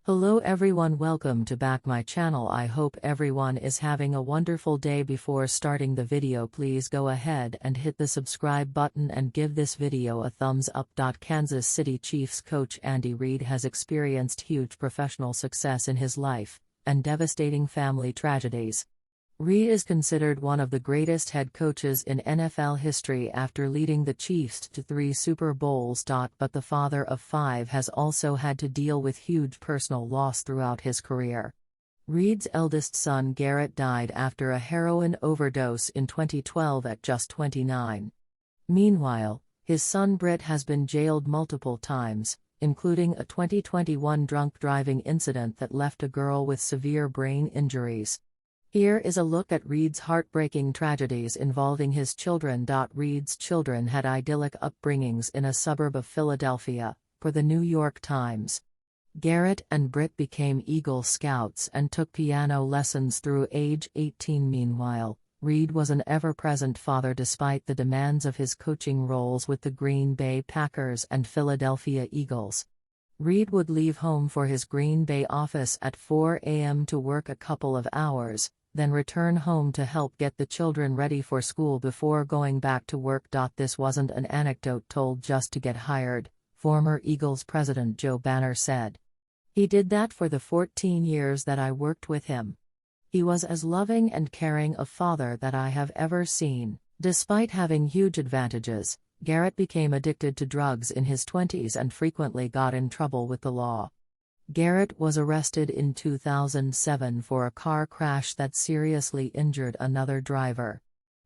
Hello everyone, welcome to back my channel. I hope everyone is having a wonderful day. Before starting the video, please go ahead and hit the subscribe button and give this video a thumbs up. Kansas City Chiefs coach Andy Reid has experienced huge professional success in his life, and devastating family tragedies. Reid is considered one of the greatest head coaches in NFL history after leading the Chiefs to 3 Super Bowls. But the father of 5 has also had to deal with huge personal loss throughout his career. Reid's eldest son Garrett died after a heroin overdose in 2012 at just 29. Meanwhile, his son Britt has been jailed multiple times, including a 2021 drunk driving incident that left a girl with severe brain injuries. Here is a look at Reid's heartbreaking tragedies involving his children. Reid's children had idyllic upbringings in a suburb of Philadelphia, per the New York Times. Garrett and Britt became Eagle Scouts and took piano lessons through age 18. Meanwhile, Reid was an ever-present father despite the demands of his coaching roles with the Green Bay Packers and Philadelphia Eagles. Reid would leave home for his Green Bay office at 4 a.m. to work a couple of hours, then return home to help get the children ready for school before going back to work. This wasn't an anecdote told just to get hired, former Eagles president Joe Banner said. He did that for the 14 years that I worked with him. He was as loving and caring a father that I have ever seen. Despite having huge advantages, Garrett became addicted to drugs in his 20s and frequently got in trouble with the law. Garrett was arrested in 2007 for a car crash that seriously injured another driver.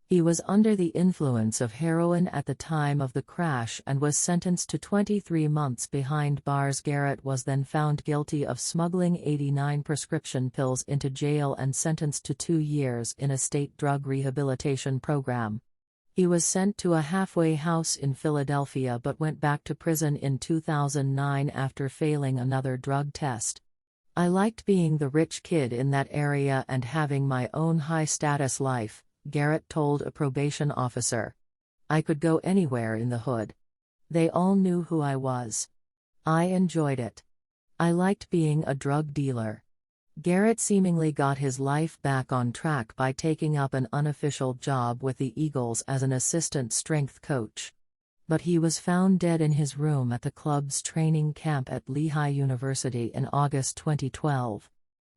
He was under the influence of heroin at the time of the crash and was sentenced to 23 months behind bars. Garrett was then found guilty of smuggling 89 prescription pills into jail and sentenced to 2 years in a state drug rehabilitation program. He was sent to a halfway house in Philadelphia but went back to prison in 2009 after failing another drug test. I liked being the rich kid in that area and having my own high-status life, Garrett told a probation officer. I could go anywhere in the hood. They all knew who I was. I enjoyed it. I liked being a drug dealer. Garrett seemingly got his life back on track by taking up an unofficial job with the Eagles as an assistant strength coach. But he was found dead in his room at the club's training camp at Lehigh University in August 2012.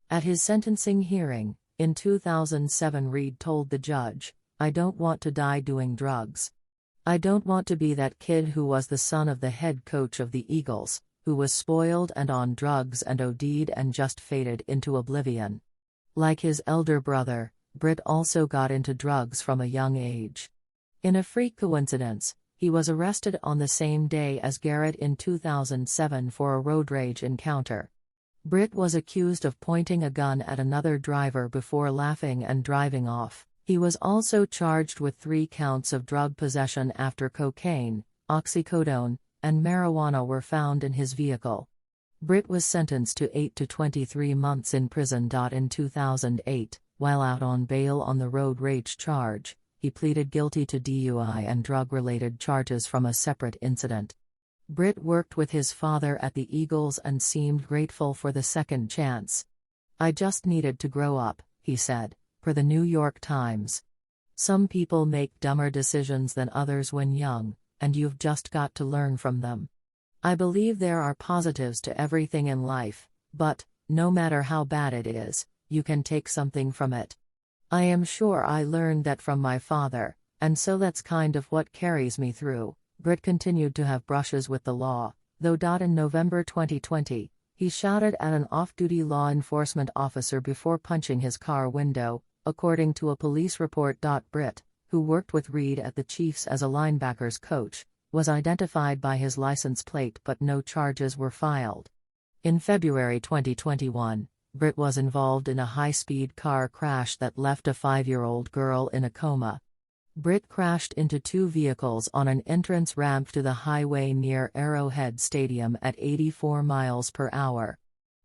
At his sentencing hearing, in 2007, Reid told the judge, "I don't want to die doing drugs. I don't want to be that kid who was the son of the head coach of the Eagles, who was spoiled and on drugs and OD'd and just faded into oblivion." Like his elder brother, Britt also got into drugs from a young age. In a freak coincidence, he was arrested on the same day as Garrett in 2007 for a road rage encounter. Britt was accused of pointing a gun at another driver before laughing and driving off. He was also charged with 3 counts of drug possession after cocaine, oxycodone, and marijuana were found in his vehicle. Britt was sentenced to 8 to 23 months in prison. In 2008, while out on bail on the road rage charge, he pleaded guilty to DUI and drug-related charges from a separate incident. Britt worked with his father at the Eagles and seemed grateful for the second chance. "I just needed to grow up," he said, per the New York Times. "Some people make dumber decisions than others when young, and you've just got to learn from them. I believe there are positives to everything in life, but, no matter how bad it is, you can take something from it. I am sure I learned that from my father, and so that's kind of what carries me through." Britt continued to have brushes with the law, though. In November 2020, he shouted at an off-duty law enforcement officer before punching his car window, according to a police report. Britt, who worked with Reid at the Chiefs as a linebackers coach, was identified by his license plate but no charges were filed. In February 2021, Britt was involved in a high-speed car crash that left a 5-year-old girl in a coma. Britt crashed into 2 vehicles on an entrance ramp to the highway near Arrowhead Stadium at 84 miles per hour.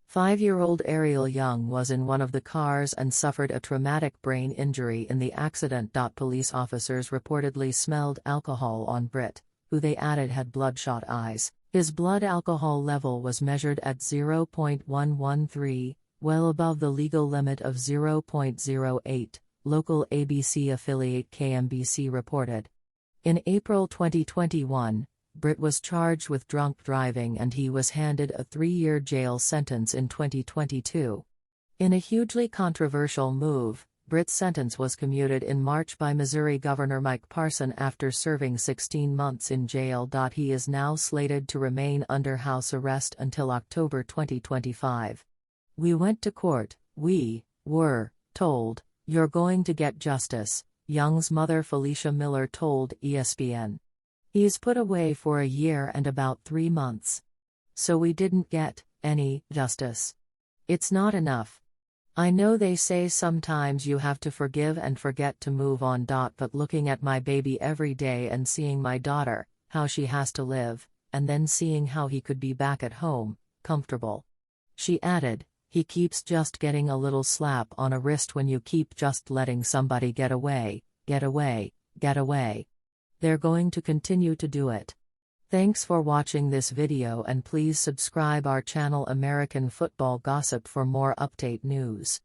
5-year-old Ariel Young was in one of the cars and suffered a traumatic brain injury in the accident. Police officers reportedly smelled alcohol on Britt, who they added had bloodshot eyes. His blood alcohol level was measured at 0.113, well above the legal limit of 0.08, local ABC affiliate KMBC reported. In April 2021, Britt was charged with drunk driving and he was handed a 3-year jail sentence in 2022. In a hugely controversial move, Britt's sentence was commuted in March by Missouri Governor Mike Parson after serving 16 months in jail. He is now slated to remain under house arrest until October 2025. "We went to court, we were told, you're going to get justice," Young's mother Felicia Miller told ESPN. "He's put away for a year and about 3 months. So we didn't get any justice. It's not enough. I know they say sometimes you have to forgive and forget to move on. But looking at my baby every day and seeing my daughter, how she has to live, and then seeing how he could be back at home, comfortable." She added, "He keeps just getting a little slap on a wrist when you keep just letting somebody get away, get away, get away. They're going to continue to do it." Thanks for watching this video and please subscribe our channel American Football Gossip for more update news.